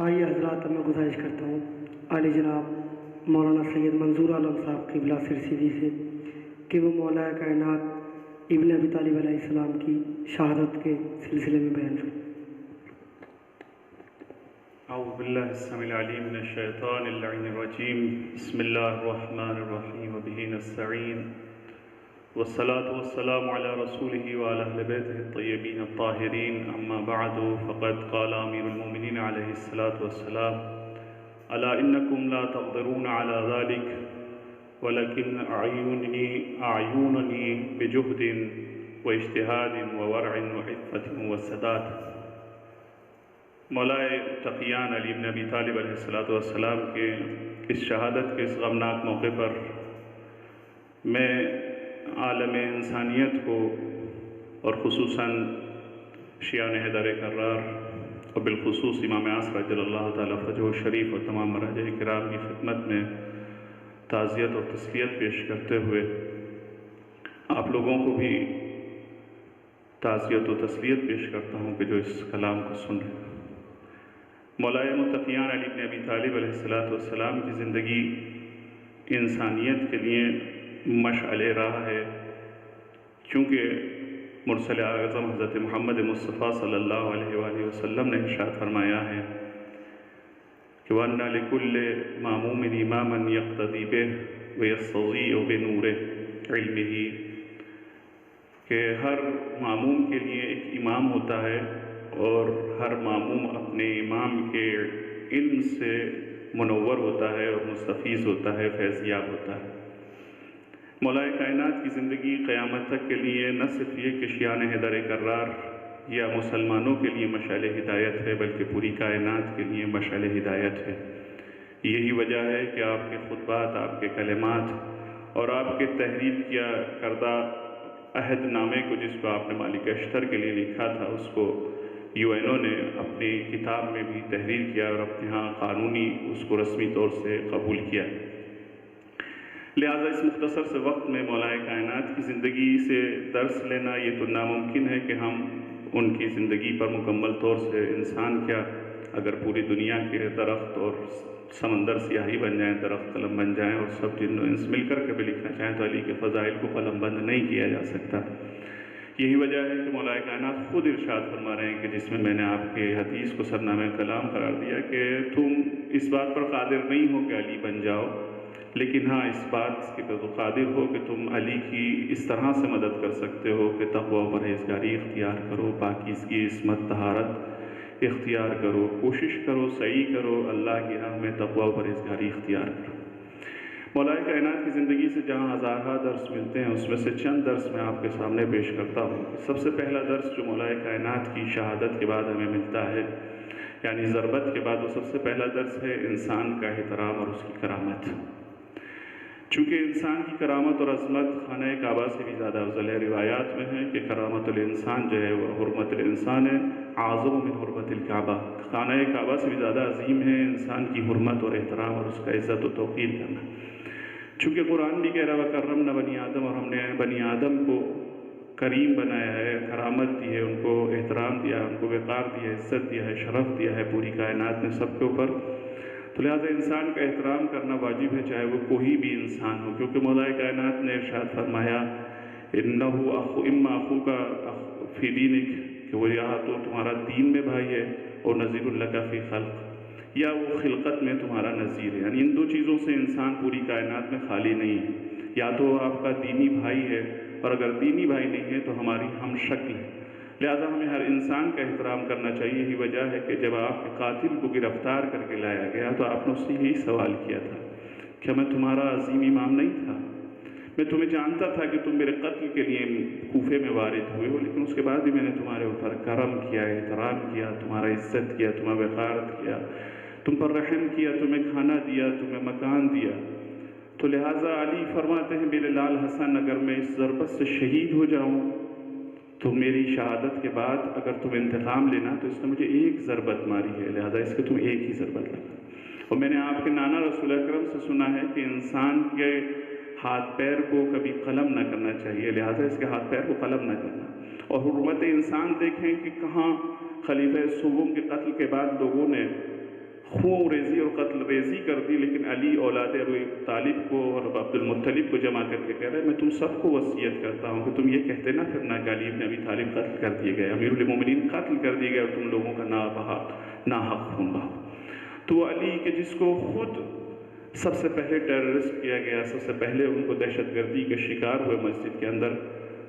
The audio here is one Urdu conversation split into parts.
آئیے حضرات، میں گزارش کرتا ہوں عالی جناب مولانا سید منظور عالم صاحب قبلہ سرسیدی سے کہ وہ مولا کائنات ابن ابی طالب علیہ السلام کی شہادت کے سلسلے میں بیان کریں۔ اعوذ باللہ السمیع العلیم من الشیطان اللعین الرجیم، بسم اللہ الرحمن الرحیم وبہ نستعین، والصلاة والسلام علی رسولہ وعلی اہل بیتہ الطیبین الطاہرین، اما بعد فقد قال امیر المؤمنین علیہ الصلاۃ والسلام: الا انکم لا تقدرون علی ذلک ولکن اعیننی بجہد واجتہاد وورع وعفۃ وسداد۔ مولائے تقیان علی بن ابی طالب علیہ السلام کے اس شہادت کے اس غمناک موقع پر میں عالم انسانیت کو اور خصوصاً شیعان حیدر کرار اور بالخصوص امام عصر رضی اللہ تعالیٰ فرجہ شریف اور تمام مراجع کرام کی خدمت میں تعزیت اور تسلیت پیش کرتے ہوئے آپ لوگوں کو بھی تعزیت و تسلیت پیش کرتا ہوں کہ جو اس کلام کو سن رہے ہیں۔ مولائے متقیان علی بن ابی طالب علیہ السلام کی زندگی انسانیت کے لیے مشعل راہ ہے، کیونکہ مرسل اعظم حضرت محمد مصطفیٰ صلی اللہ علیہ وآلہ وسلم نے ارشاد فرمایا ہے کہ وَأَنَّ لِكُلِّ مَأْمُومٍ إِمَامًا يَقْتَدِي بِهِ وَيَسْتَضِيءُ بِنُورِ عِلْمِهِ، کہ ہر ماموم کے لیے ایک امام ہوتا ہے اور ہر ماموم اپنے امام کے علم سے منور ہوتا ہے اور مستفیض ہوتا ہے، فیضیاب ہوتا ہے۔ مولا کائنات کی زندگی قیامت تک کے لیے نہ صرف یہ کہ شیعان حیدر کرار یا مسلمانوں کے لیے مشعل ہدایت ہے، بلکہ پوری کائنات کے لیے مشعل ہدایت ہے۔ یہی وجہ ہے کہ آپ کے خطبات، آپ کے کلمات اور آپ کے تحریر کیا کردہ عہد نامے کو، جس کو آپ نے مالک اشتر کے لیے لکھا تھا، اس کو UN نے اپنی کتاب میں بھی تحریر کیا اور اپنے ہاں قانونی اس کو رسمی طور سے قبول کیا۔ لہٰذا اس مختصر سے وقت میں مولا کائنات کی زندگی سے درس لینا یہ تو ناممکن ہے کہ ہم ان کی زندگی پر مکمل طور سے انسان کیا، اگر پوری دنیا کے درخت اور سمندر سیاہی بن جائیں، درخت قلم بن جائیں اور سب جن و انس مل کر کے بھی لکھنا چاہیں تو علی کے فضائل کو قلم بند نہیں کیا جا سکتا۔ یہی وجہ ہے کہ مولا کائنات خود ارشاد فرما رہے ہیں کہ جس میں میں نے آپ کے حدیث کو سرنامہ کلام قرار دیا کہ تم اس بات پر قادر نہیں ہو کہ علی بن جاؤ، لیکن ہاں اس بات کے تو قادر ہو کہ تم علی کی اس طرح سے مدد کر سکتے ہو کہ تقوی و پرہیزگاری اختیار کرو، پاکیزگی، عصمت، طہارت اختیار کرو، کوشش کرو، سعی کرو، اللہ کی راہ میں تقوی و پرہیزگاری اختیار کرو۔ مولا کائنات کی زندگی سے جہاں ہزارہ درس ملتے ہیں، اس میں سے چند درس میں آپ کے سامنے پیش کرتا ہوں۔ سب سے پہلا درس جو مولا کائنات کی شہادت کے بعد ہمیں ملتا ہے، یعنی ضربت کے بعد، وہ سب سے پہلا درس ہے انسان کا احترام اور اس کی کرامت۔ چونکہ انسان کی کرامت اور عظمت خانہ کعبہ سے بھی زیادہ افضل ہے۔ روایات میں ہے کہ کرامت الانسان جو ہے وہ حرمت الانسان ہے اعظم من حرمت الکعبہ، خانہ کعبہ سے بھی زیادہ عظیم ہے انسان کی حرمت اور احترام اور اس کا عزت و توقیر کرنا۔ چونکہ قرآن بھی کہہ رہا وَكَرَّمْنَا بَنِي آدم، اور ہم نے بنی آدم کو کریم بنایا ہے، کرامت دی ہے، ان کو احترام دیا، ان کو وقار دیا، عزت دیا ہے، شرف دیا ہے پوری کائنات نے سب کے اوپر۔ تو لہٰذا انسان کا احترام کرنا واجب ہے، چاہے وہ کوئی بھی انسان ہو، کیونکہ مولا کائنات نے ارشاد فرمایا إِنَّهُ إِمَّا أَخُوكَ فِي دِينِكَ، کہ وہ یا تو تمہارا دین میں بھائی ہے، اور نذیر لَكَ فِي خلق، یا وہ خلقت میں تمہارا نذیر ہے۔ یعنی ان دو چیزوں سے انسان پوری کائنات میں خالی نہیں ہے، یا تو آپ کا دینی بھائی ہے، اور اگر دینی بھائی نہیں ہے تو ہماری ہم شکل ہے۔ لہٰذا ہمیں ہر انسان کا احترام کرنا چاہیے۔ یہی وجہ ہے کہ جب آپ کے قاتل کو گرفتار کر کے لایا گیا تو آپ نے اس سے یہی سوال کیا تھا کہ میں تمہارا عظیم امام نہیں تھا؟ میں تمہیں جانتا تھا کہ تم میرے قتل کے لیے کوفے میں وارد ہوئے ہو، لیکن اس کے بعد بھی میں نے تمہارے اوپر کرم کیا، احترام کیا، تمہارا عزت کیا، تمہیں وقارت کیا، تم پر رحم کیا، تمہیں کھانا دیا، تمہیں مکان دیا۔ تو لہٰذا علی فرماتے ہیں میرے لال حسن، اگر میں اس ضربت سے شہید ہو جاؤں تو میری شہادت کے بعد اگر تم انتقام لینا تو اس نے مجھے ایک ضربت ماری ہے، لہٰذا اس کے تم ایک ہی ضربت لگا۔ اور میں نے آپ کے نانا رسول اکرم سے سنا ہے کہ انسان کے ہاتھ پیر کو کبھی قلم نہ کرنا چاہیے، لہٰذا اس کے ہاتھ پیر کو قلم نہ کرنا۔ اور حرمت انسان دیکھیں کہ کہاں خلیفہ سوم کے قتل کے بعد لوگوں نے خون ریزی اور قتل ریزی کر دی، لیکن علی اولاد ابو طالب کو اور عبد المطلب کو جمع کر کے کہہ رہے ہیں میں تم سب کو وصیت کرتا ہوں کہ تم یہ کہتے نہ پھرنا کہ علی بن ابی طالب قتل کر دیے گئے، امیر المومنین قتل کر دیے گئے اور تم لوگوں کا ناحق خون بہا۔ تو وہ علی کہ جس کو خود سب سے پہلے ٹیررسٹ کیا گیا، سب سے پہلے ان کو دہشت گردی کے شکار ہوئے مسجد کے اندر،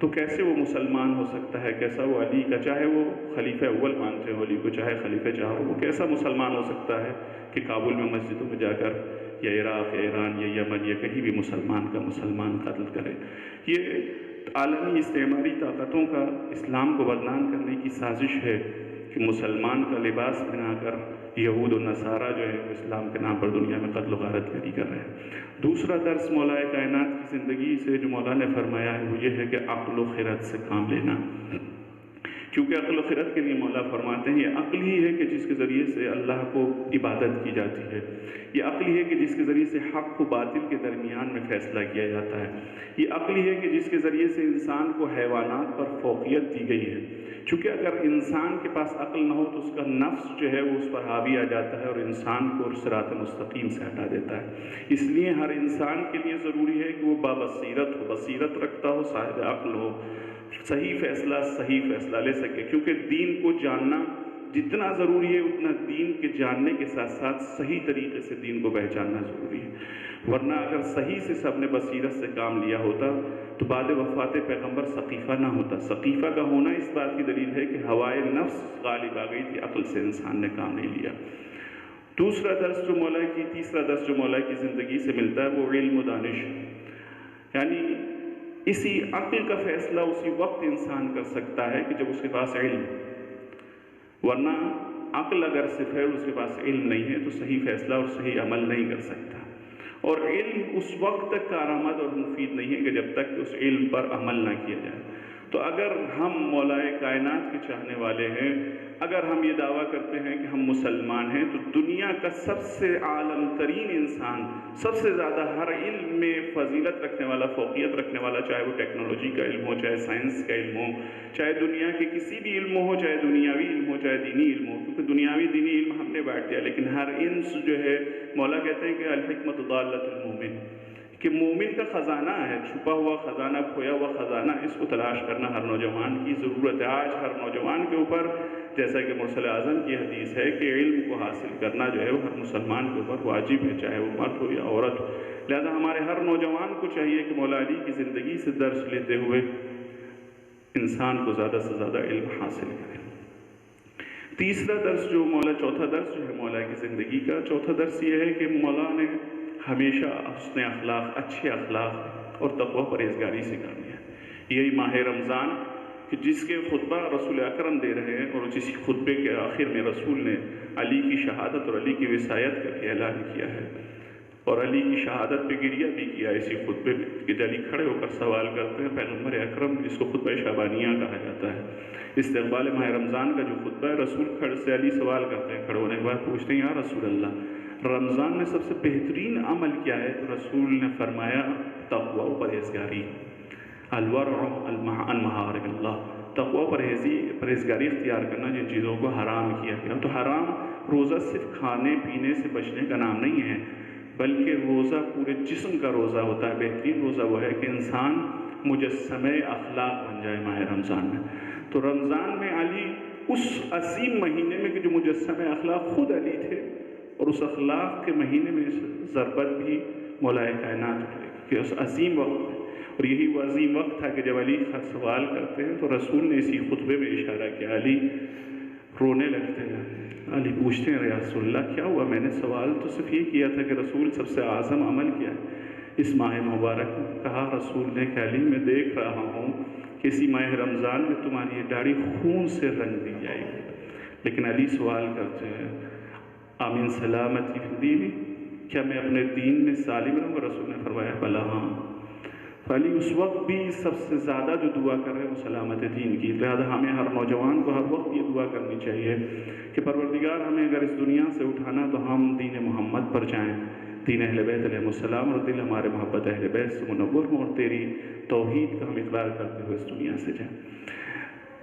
تو کیسے وہ مسلمان ہو سکتا ہے؟ کیسا وہ علی کا، چاہے وہ خلیفہ اول مانتے ہو علی کو، چاہے خلیفہ چہاروں، وہ کیسا مسلمان ہو سکتا ہے کہ کابل میں مسجدوں میں جا کر یا عراق یا ایران یا یمن یا کہیں بھی مسلمان کا مسلمان قتل کرے؟ یہ عالمی استعماری طاقتوں کا اسلام کو بدنام کرنے کی سازش ہے کہ مسلمان کا لباس بنا کر یہود و نصارہ جو ہے اسلام کے نام پر دنیا میں قتل و غارت گری کر رہے ہیں۔ دوسرا درس مولا کائنات کی زندگی سے جو مولا نے فرمایا ہے وہ یہ ہے کہ عقل و خرد سے کام لینا، کیونکہ عقل و خرد کے لیے مولا فرماتے ہیں یہ عقل ہی ہے کہ جس کے ذریعے سے اللہ کو عبادت کی جاتی ہے، یہ عقل ہی ہے کہ جس کے ذریعے سے حق و باطل کے درمیان میں فیصلہ کیا جاتا ہے، یہ عقل ہی ہے کہ جس کے ذریعے سے انسان کو حیوانات پر فوقیت دی گئی ہے، چونکہ اگر انسان کے پاس عقل نہ ہو تو اس کا نفس جو ہے وہ اس پر حاوی آ جاتا ہے اور انسان کو صراط مستقیم سے ہٹا دیتا ہے۔ اس لیے ہر انسان کے لیے ضروری ہے کہ وہ بابصیرت ہو، بصیرت رکھتا ہو، صاحب عقل ہو، صحیح فیصلہ لے سکے، کیونکہ دین کو جاننا جتنا ضروری ہے اتنا دین کے جاننے کے ساتھ ساتھ صحیح طریقے سے دین کو پہچاننا ضروری ہے، ورنہ اگر صحیح سے سب نے بصیرت سے کام لیا ہوتا تو بعد وفات پیغمبر سقیفہ نہ ہوتا۔ سقیفہ کا ہونا اس بات کی دلیل ہے کہ ہوائے نفس غالب آ گئی تھی، عقل سے انسان نے کام نہیں لیا۔ تیسرا درس جو مولا کی زندگی سے ملتا ہے وہ علم و دانش، یعنی اسی عقل کا فیصلہ اسی وقت انسان کر سکتا ہے کہ جب اس کے پاس علم، ورنہ عقل اگر صرف ہے اور اس کے پاس علم نہیں ہے تو صحیح فیصلہ اور صحیح عمل نہیں کر سکتا، اور علم اس وقت تک کارآمد اور مفید نہیں ہے کہ جب تک اس علم پر عمل نہ کیا جائے۔ تو اگر ہم مولا کائنات کے چاہنے والے ہیں، اگر ہم یہ دعویٰ کرتے ہیں کہ ہم مسلمان ہیں، تو دنیا کا سب سے عالم ترین انسان، سب سے زیادہ ہر علم میں فضیلت رکھنے والا، فوقیت رکھنے والا، چاہے وہ ٹیکنالوجی کا علم ہو، چاہے سائنس کا علم ہو، چاہے دنیا کے کسی بھی علم ہو، چاہے دنیاوی علم ہو، چاہے دینی علم ہو، کیونکہ دنیاوی دینی علم ہم نے بانٹ دیا، لیکن ہر انس جو ہے مولا کہتے ہیں کہ الحکمت ضالۃ المومن، کہ مومن کا خزانہ ہے، چھپا ہوا خزانہ، کھویا ہوا خزانہ، اس کو تلاش کرنا ہر نوجوان کی ضرورت ہے۔ آج ہر نوجوان کے اوپر، جیسا کہ مرسل اعظم کی حدیث ہے کہ علم کو حاصل کرنا جو ہے وہ ہر مسلمان کے اوپر واجب ہے، چاہے وہ مرد ہو یا عورت ہو۔ لہذا ہمارے ہر نوجوان کو چاہیے کہ مولا علی کی زندگی سے درس لیتے ہوئے انسان کو زیادہ سے زیادہ علم حاصل کرے۔ چوتھا درس جو ہے مولا کی زندگی کا، چوتھا درس یہ ہے کہ مولا نے ہمیشہ حسن اخلاق، اچھے اخلاق اور تقوی پرہیزگاری سکھانی ہے۔ یہی ماہ رمضان کہ جس کے خطبہ رسول اکرم دے رہے ہیں، اور جس خطبے کے آخر میں رسول نے علی کی شہادت اور علی کی وصایت کا بھی اعلان کیا ہے، اور علی کی شہادت پہ گریہ بھی کیا اسی خطبے میں، کہ علی کھڑے ہو کر سوال کرتے ہیں پیغمبر اکرم، جس کو خطبہ شعبانیہ کہا جاتا ہے، استقبال ماہ رمضان کا جو خطبہ ہے، رسول کھڑے سے علی سوال کرتے ہیں، کھڑے ہونے کے بعد پوچھتے ہیں یا رسول اللہ رمضان میں سب سے بہترین عمل کیا ہے؟ تو رسول نے فرمایا تقوی و پرہیزگاری، الورع عن محارم اللہ، تقوی پرہیزگاری اختیار کرنا جن چیزوں کو حرام کیا گیا۔ تو حرام روزہ صرف کھانے پینے سے بچنے کا نام نہیں ہے، بلکہ روزہ پورے جسم کا روزہ ہوتا ہے۔ بہترین روزہ وہ ہے کہ انسان مجسمہ اخلاق بن جائے ماہ رمضان میں۔ تو رمضان میں علی اس عظیم مہینے میں کہ جو مجسمہ اخلاق خود علی تھے، اور اس اخلاق کے مہینے میں ضربت بھی مولا کائنات کرے کہ اس عظیم وقت میں، اور یہی وہ عظیم وقت تھا کہ جب علی سوال کرتے ہیں تو رسول نے اسی خطبے میں اشارہ کیا، علی رونے لگتے ہیں، علی پوچھتے ہیں یا رسول اللہ کیا ہوا؟ میں نے سوال تو صرف یہ کیا تھا کہ رسول سب سے اعظم عمل کیا ہے اس ماہ مبارک میں؟ کہا رسول نے کہ علی میں دیکھ رہا ہوں کہ اسی ماہ رمضان میں تمہاری یہ داڑھی خون سے رنگ دی جائے گی، لیکن علی سوال کرتے ہیں آمین سلامتی فی دینی، کیا میں اپنے دین میں سالم رہوں گا؟ رسول نے فرمایا بلا ہاں۔ علی اس وقت بھی سب سے زیادہ جو دعا کر رہے ہیں وہ سلامت دین کی، لہذا ہمیں ہر نوجوان کو ہر وقت یہ دعا کرنی چاہیے کہ پروردگار ہمیں اگر اس دنیا سے اٹھانا تو ہم دین محمد پر جائیں، دین اہل بیت علیہ السلام، اور دل ہمارے محبت اہل بیت سے منور ہوں، اور تیری توحید کا ہم اقرار کرتے ہوئے اس دنیا سے جائیں۔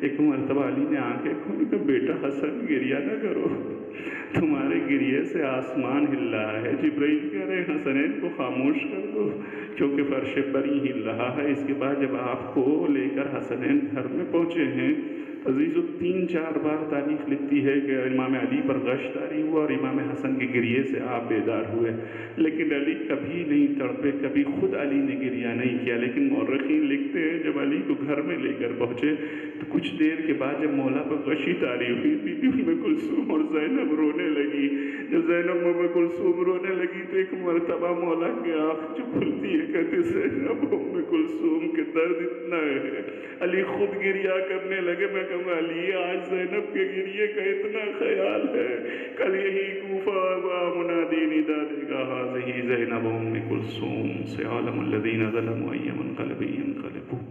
ایک مرتبہ علی نے آنکھیں کھولی کہ بیٹا حسن گریہ نہ کرو، تمہارے گریے سے آسمان ہل رہا ہے۔ جبرائیل کہہ رہے ہیں حسنین کو خاموش کر دو کیونکہ فرش پر ہی ہل رہا ہے۔ اس کے بعد جب آپ کو لے کر حسنین گھر میں پہنچے ہیں، عزیزو 3-4 بار تاریخ لکھتی ہے کہ امام علی پر غش طاری ہوا اور امام حسن کے گریے سے آپ بیدار ہوئے، لیکن علی کبھی نہیں تڑپے، کبھی خود علی نے گریہ نہیں کیا۔ لیکن مورخین لکھتے ہیں جب علی کو گھر میں لے کر پہنچے تو کچھ دیر کے بعد جب مولا پر غشی طاری ہوئی، بی بی ام کلثوم اور زینب رونے لگی۔ جب زینب ام کلثوم رونے لگی تو ایک مرتبہ مولا کی آنکھ جو کھلتی ہے، کہتے زینب ام کلثوم کے درد اتنا ہے، علی خود گریہ کرنے لگے۔ میں کہوں گا علی آج زینب کے گریے کا اتنا خیال ہے، کل یہی کوفہ منادی ندا دے گا ہذہ زینب ام کلثوم سیعلم الذین ظلموا ای منقلب ینقلبون۔